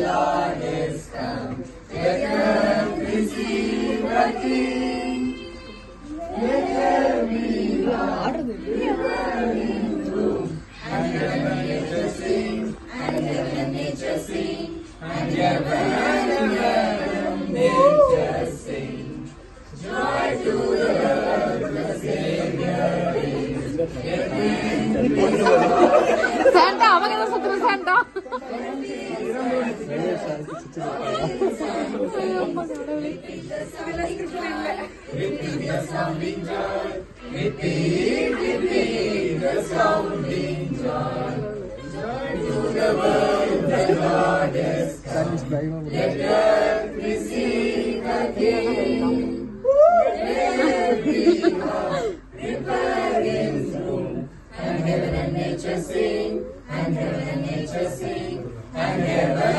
Lord is come. Let earth receive the King. Let every heart revive in room. And heaven and nature sing, and heaven and nature sing, and heaven and nature sing. Joy to the earth, the Savior is. Santa, அவன் என்ன சுத்துற Santa? Repeat the sounding joy. Repeat the sounding joy. Joy to the world, the Lord is come. Let earth receive the King. Let every heart prepare His room. And heaven and nature sing, and heaven and nature sing, and heaven